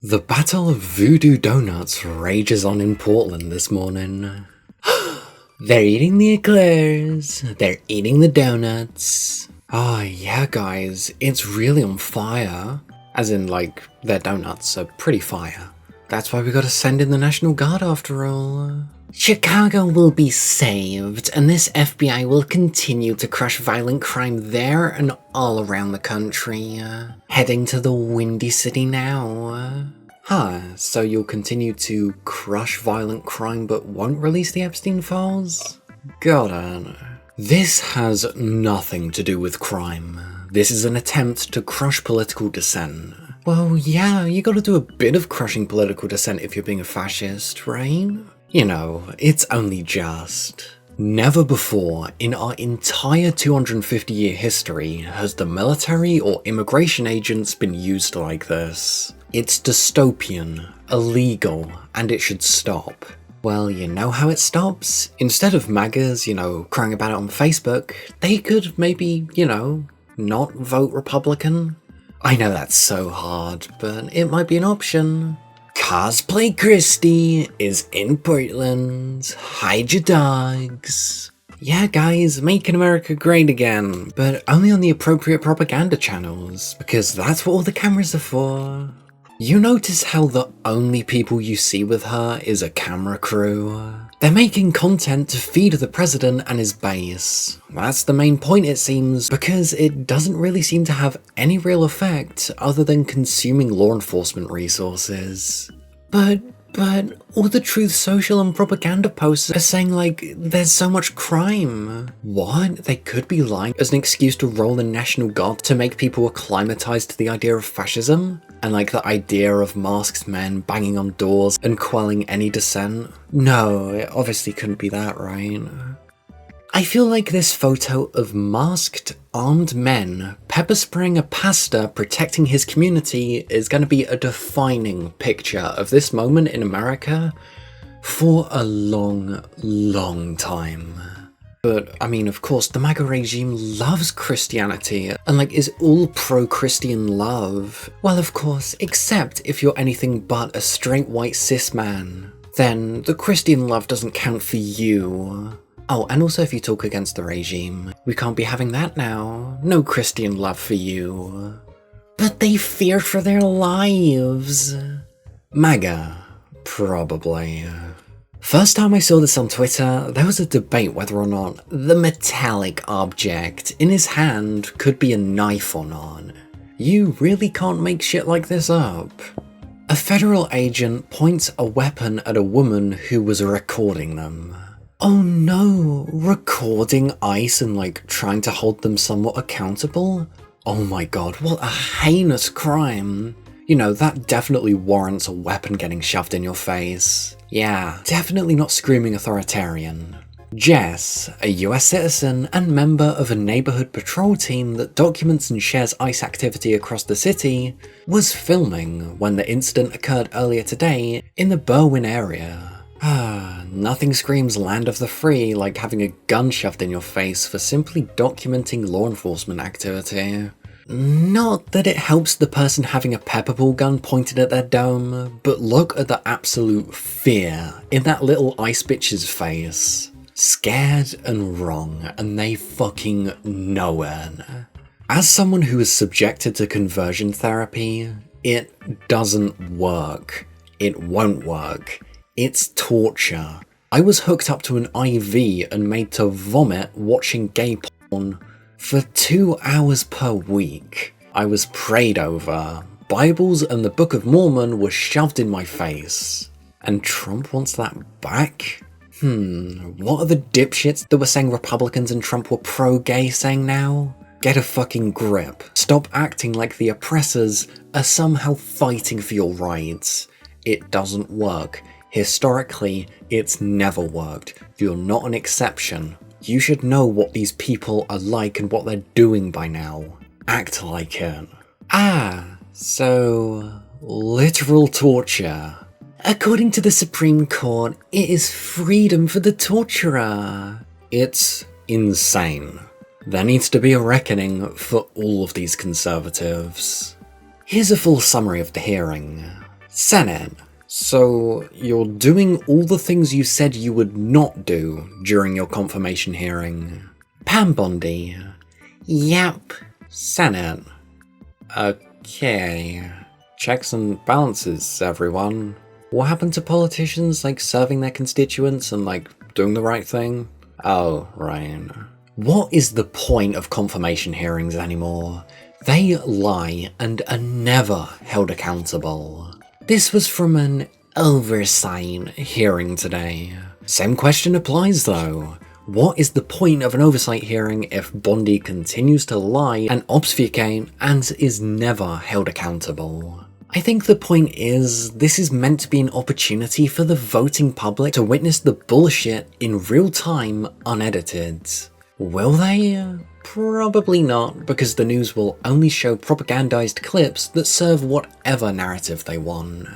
The Battle of Voodoo Donuts rages on in Portland this morning. They're eating the eclairs, they're eating the donuts. Oh yeah guys, it's really on fire. As in like, their donuts are pretty fire. That's why we gotta send in the National Guard after all. Chicago will be saved, and this FBI will continue to crush violent crime there and all around the country. Heading to the Windy City now. So you'll continue to crush violent crime but won't release the Epstein files? Got it. This has nothing to do with crime. This is an attempt to crush political dissent. Well, yeah, you gotta do a bit of crushing political dissent if you're being a fascist, right? You know, it's only just. Never before in our entire 250-year history has the military or immigration agents been used like this. It's dystopian, illegal, and it should stop. Well, you know how it stops? Instead of MAGAs, crying about it on Facebook, they could maybe, not vote Republican. I know that's so hard, but it might be an option. Cosplay Christie is in Portland. Hide your dogs. Yeah guys, making America great again, but only on the appropriate propaganda channels, because that's what all the cameras are for. You notice how the only people you see with her is a camera crew? They're making content to feed the president and his base. That's the main point it seems, because it doesn't really seem to have any real effect other than consuming law enforcement resources. But all the Truth Social and propaganda posts are saying like, there's so much crime. What? They could be lying as an excuse to roll the National Guard to make people acclimatized to the idea of fascism? And like the idea of masked men banging on doors and quelling any dissent? No, it obviously couldn't be that, right? I feel like this photo of masked, armed men pepper spraying a pastor protecting his community is going to be a defining picture of this moment in America for a long, long time. But, I mean, of course, the MAGA regime loves Christianity and, is all pro-Christian love. Well, of course, except if you're anything but a straight white cis man. Then the Christian love doesn't count for you. Oh, and also if you talk against the regime. We can't be having that now. No Christian love for you. But they fear for their lives. MAGA, probably. First time I saw this on Twitter, there was a debate whether or not the metallic object in his hand could be a knife or not. You really can't make shit like this up. A federal agent points a weapon at a woman who was recording them. Oh no, recording ICE and trying to hold them somewhat accountable? Oh my god, what a heinous crime. That definitely warrants a weapon getting shoved in your face. Yeah, definitely not screaming authoritarian. Jess, a US citizen and member of a neighborhood patrol team that documents and shares ICE activity across the city, was filming when the incident occurred earlier today in the Berwyn area. Nothing screams land of the free like having a gun shoved in your face for simply documenting law enforcement activity. Not that it helps the person having a pepper ball gun pointed at their dome, but look at the absolute fear in that little ice bitch's face. Scared and wrong, and they fucking know it. As someone who is subjected to conversion therapy, it doesn't work. It won't work. It's torture. I was hooked up to an IV and made to vomit watching gay porn for 2 hours per week. I was prayed over. Bibles and the Book of Mormon were shoved in my face. And Trump wants that back? What are the dipshits that were saying Republicans and Trump were pro-gay saying now? Get a fucking grip. Stop acting like the oppressors are somehow fighting for your rights. It doesn't work. Historically, it's never worked. You're not an exception. You should know what these people are like and what they're doing by now. Act like it. So literal torture. According to the Supreme Court, it is freedom for the torturer. It's insane. There needs to be a reckoning for all of these conservatives. Here's a full summary of the hearing. Senate. So, you're doing all the things you said you would not do during your confirmation hearing. Pam Bondi. Yep. Senate. Okay. Checks and balances, everyone. What happened to politicians, serving their constituents and, doing the right thing? Oh, right. What is the point of confirmation hearings anymore? They lie and are never held accountable. This was from an oversight hearing today. Same question applies though. What is the point of an oversight hearing if Bondi continues to lie and obfuscate and is never held accountable? I think the point is, this is meant to be an opportunity for the voting public to witness the bullshit in real time, unedited. Will they? Probably not, because the news will only show propagandized clips that serve whatever narrative they want.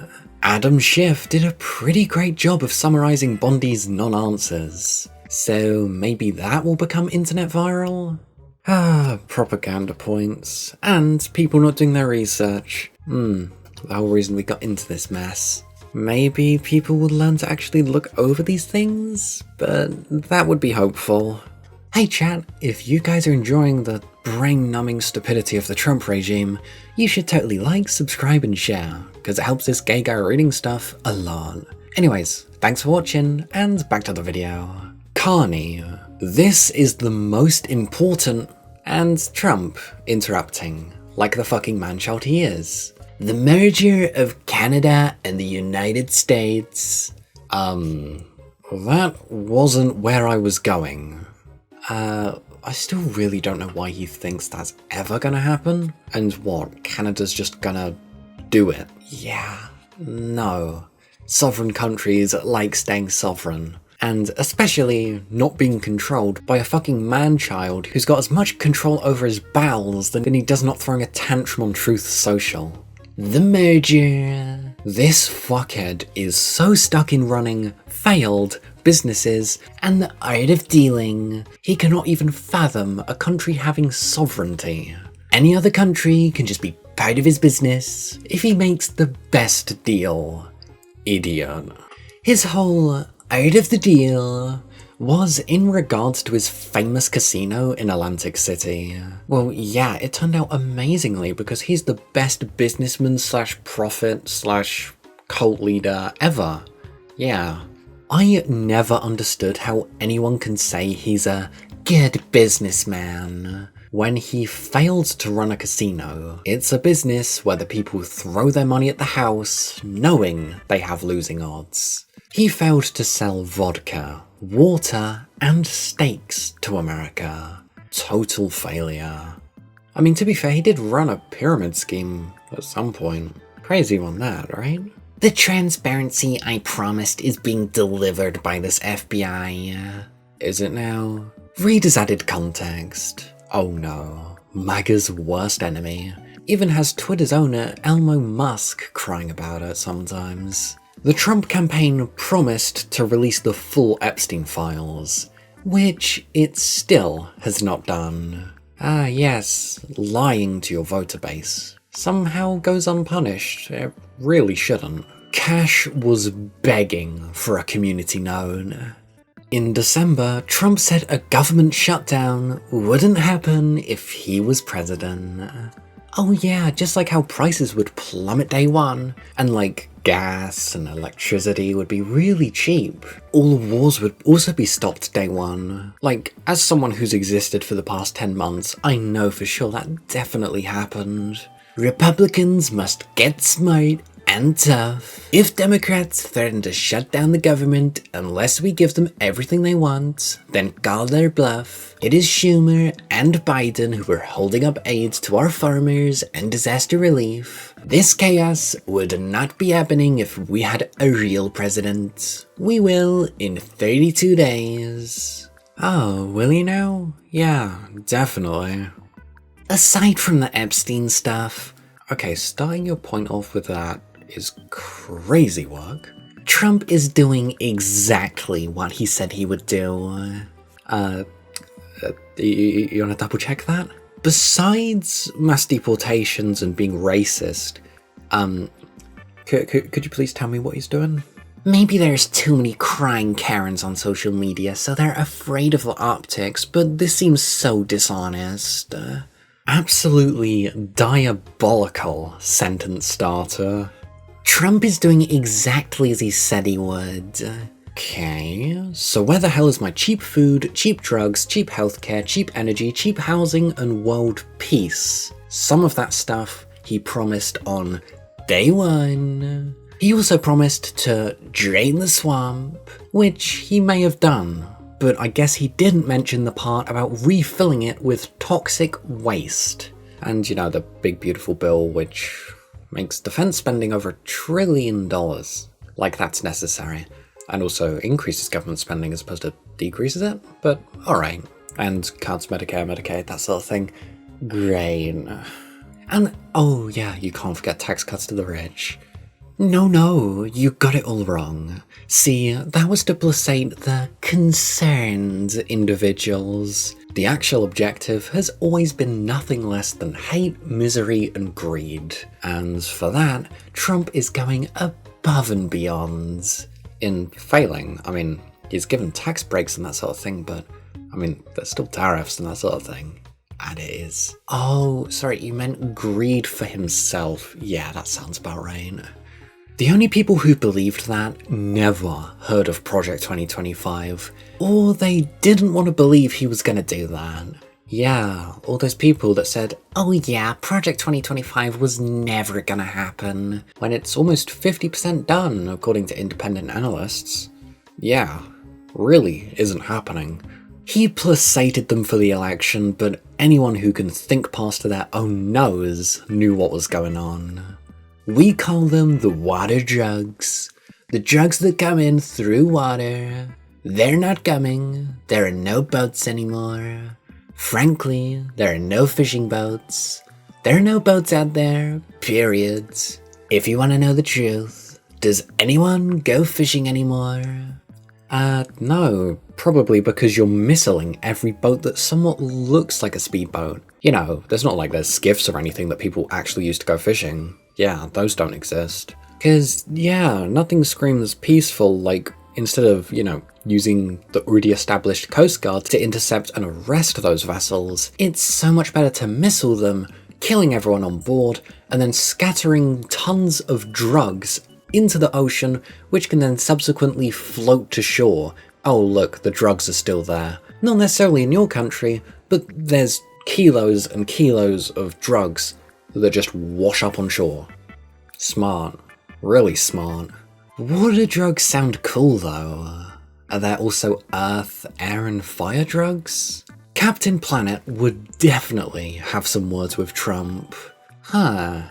Adam Schiff did a pretty great job of summarizing Bondi's non-answers. So maybe that will become internet viral? Propaganda points. And people not doing their research. The whole reason we got into this mess. Maybe people will learn to actually look over these things, but that would be hopeful. Hey chat, if you guys are enjoying the brain-numbing stupidity of the Trump regime, you should totally like, subscribe and share, because it helps this gay guy reading stuff a lot. Anyways, thanks for watching, and back to the video. Carney. This is the most important, and Trump interrupting, like the fucking man-child he is. The merger of Canada and the United States. That wasn't where I was going. I still really don't know why he thinks that's ever gonna happen. And what, Canada's just gonna do it? Yeah, no. Sovereign countries like staying sovereign. And especially not being controlled by a fucking man-child who's got as much control over his bowels than he does not throwing a tantrum on Truth Social. The merger. This fuckhead is so stuck in running failed businesses and the art of dealing, he cannot even fathom a country having sovereignty. Any other country can just be part of his business if he makes the best deal. Idiot. His whole art of the deal was in regards to his famous casino in Atlantic City. Well, yeah, it turned out amazingly because he's the best businessman / prophet / cult leader ever. Yeah. I never understood how anyone can say he's a good businessman when he failed to run a casino. It's a business where the people throw their money at the house knowing they have losing odds. He failed to sell vodka, water, and steaks to America. Total failure. I mean, to be fair, he did run a pyramid scheme at some point. Crazy on that, right? The transparency I promised is being delivered by this FBI. Is it now? Read his added context. Oh no. MAGA's worst enemy. Even has Twitter's owner Elon Musk crying about it sometimes. The Trump campaign promised to release the full Epstein files, which it still has not done. Ah yes, lying to your voter base somehow goes unpunished. It really shouldn't. Cash was begging for a community known. In December, Trump said a government shutdown wouldn't happen if he was president. Oh yeah, just like how prices would plummet day one, and gas and electricity would be really cheap. All wars would also be stopped day one. As someone who's existed for the past 10 months, I know for sure that definitely happened. Republicans must get smart and tough. If Democrats threaten to shut down the government unless we give them everything they want, then call their bluff. It is Schumer and Biden who are holding up aid to our farmers and disaster relief. This chaos would not be happening if we had a real president. We will in 32 days. Oh, will you now? Yeah, definitely. Aside from the Epstein stuff, okay, starting your point off with that is crazy work. Trump is doing exactly what he said he would do. You wanna double check that? Besides mass deportations and being racist, Could you please tell me what he's doing? Maybe there's too many crying Karens on social media, so they're afraid of the optics, but this seems so dishonest. Absolutely diabolical sentence starter. Trump is doing exactly as he said he would. Okay, so where the hell is my cheap food, cheap drugs, cheap healthcare, cheap energy, cheap housing, and world peace? Some of that stuff he promised on day one. He also promised to drain the swamp, which he may have done, but I guess he didn't mention the part about refilling it with toxic waste. And you know, the big beautiful bill which makes defense spending over $1 trillion. Like that's necessary. And also increases government spending as opposed to decreases it, but alright. And cuts Medicare, Medicaid, that sort of thing. Great. And oh yeah, you can't forget tax cuts to the rich. No, you got it all wrong. See, that was to placate the concerned individuals. The actual objective has always been nothing less than hate, misery, and greed. And for that, Trump is going above and beyond. In failing, I mean, he's given tax breaks and that sort of thing, but, I mean, there's still tariffs and that sort of thing. And it is. Oh, sorry, you meant greed for himself. Yeah, that sounds about right. The only people who believed that never heard of Project 2025, or they didn't want to believe he was going to do that. Yeah, all those people that said, oh yeah, Project 2025 was never going to happen, when it's almost 50% done, according to independent analysts. Yeah, really isn't happening. He placated them for the election, but anyone who can think past their own nose knew what was going on. We call them the water drugs. The drugs that come in through water. They're not coming. There are no boats anymore. Frankly, there are no fishing boats. There are no boats out there, period. If you want to know the truth, does anyone go fishing anymore? No, probably because you're missing every boat that somewhat looks like a speedboat. You know, there's not like there's skiffs or anything that people actually use to go fishing. Yeah, those don't exist. Cause, yeah, nothing screams peaceful like instead of, you know, using the already established Coast Guard to intercept and arrest those vessels, it's so much better to missile them, killing everyone on board, and then scattering tons of drugs into the ocean, which can then subsequently float to shore. Oh look, the drugs are still there. Not necessarily in your country, but there's kilos and kilos of drugs that just wash up on shore. Smart. Really smart. Water drugs sound cool though. Are there also earth, air and fire drugs? Captain Planet would definitely have some words with Trump. Huh.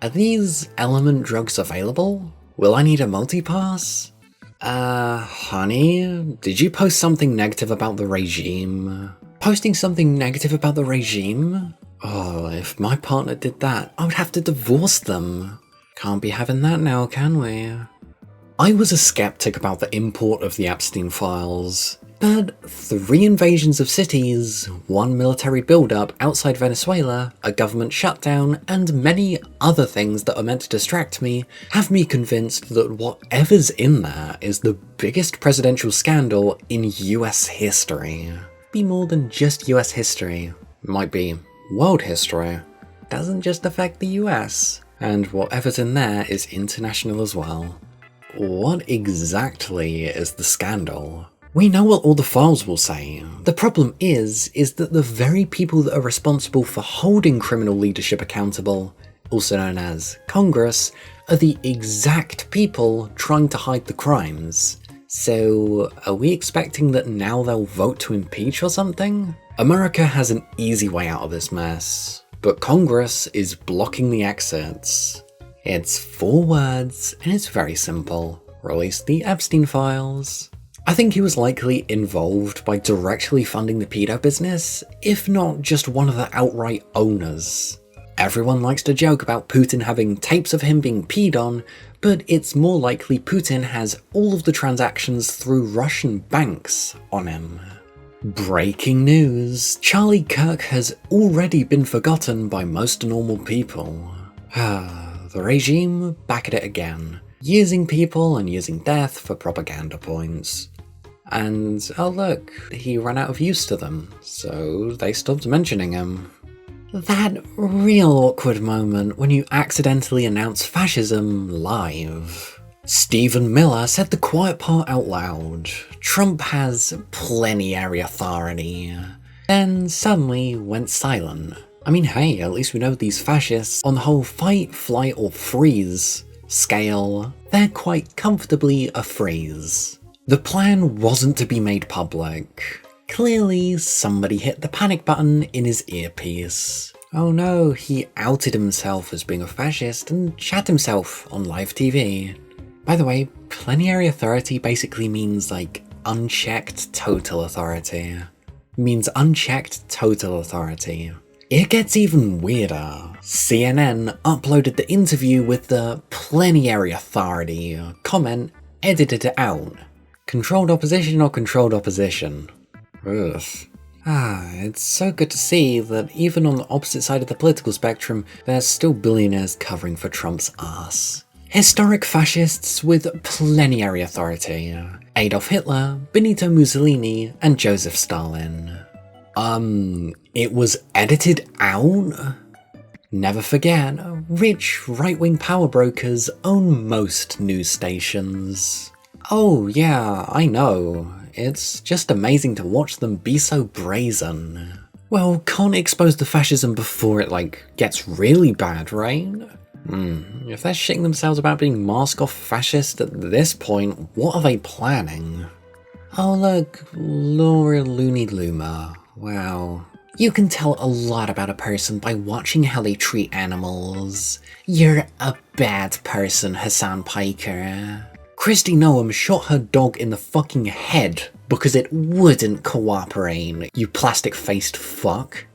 Are these element drugs available? Will I need a multi-pass? Honey, did you post something negative about the regime? Posting something negative about the regime? Oh, if my partner did that, I would have to divorce them. Can't be having that now, can we? I was a skeptic about the import of the Epstein files, but 3 invasions of cities, 1 military build-up outside Venezuela, a government shutdown, and many other things that are meant to distract me have me convinced that whatever's in there is the biggest presidential scandal in US history. Be more than just US history. Might be world history. Doesn't just affect the US. And whatever's in there is international as well. What exactly is the scandal? We know what all the files will say. The problem is that the very people that are responsible for holding criminal leadership accountable, also known as Congress, are the exact people trying to hide the crimes. So, are we expecting that now they'll vote to impeach or something? America has an easy way out of this mess, but Congress is blocking the exits. It's 4 words, and it's very simple. Release the Epstein files. I think he was likely involved by directly funding the pedo business, if not just one of the outright owners. Everyone likes to joke about Putin having tapes of him being peed on, but it's more likely Putin has all of the transactions through Russian banks on him. Breaking news! Charlie Kirk has already been forgotten by most normal people. The the regime back at it again, using people and using death for propaganda points. And oh look, he ran out of use to them, so they stopped mentioning him. That real awkward moment when you accidentally announce fascism live. Stephen Miller said the quiet part out loud. Trump has plenary authority. Then suddenly went silent. I mean, hey, at least we know these fascists on the whole fight, flight, or freeze scale, they're quite comfortably a freeze. The plan wasn't to be made public. Clearly, somebody hit the panic button in his earpiece. Oh no, he outed himself as being a fascist and shat himself on live TV. By the way, plenary authority basically means like unchecked total authority. It means unchecked total authority. It gets even weirder. CNN uploaded the interview with the plenary authority comment, edited it out. Controlled opposition or controlled opposition? Ugh. It's so good to see that even on the opposite side of the political spectrum, there's still billionaires covering for Trump's ass. Historic fascists with plenary authority. Adolf Hitler, Benito Mussolini, and Joseph Stalin. It was edited out? Never forget, rich right-wing power brokers own most news stations. Oh yeah, I know. It's just amazing to watch them be so brazen. Well, can't expose the fascism before it, gets really bad, right? If they're shitting themselves about being mask-off fascist at this point, what are they planning? Oh look, Laura Looney Loomer. Wow. You can tell a lot about a person by watching how they treat animals. You're a bad person, Hassan Piker. Kristi Noem shot her dog in the fucking head because it wouldn't cooperate, you plastic-faced fuck.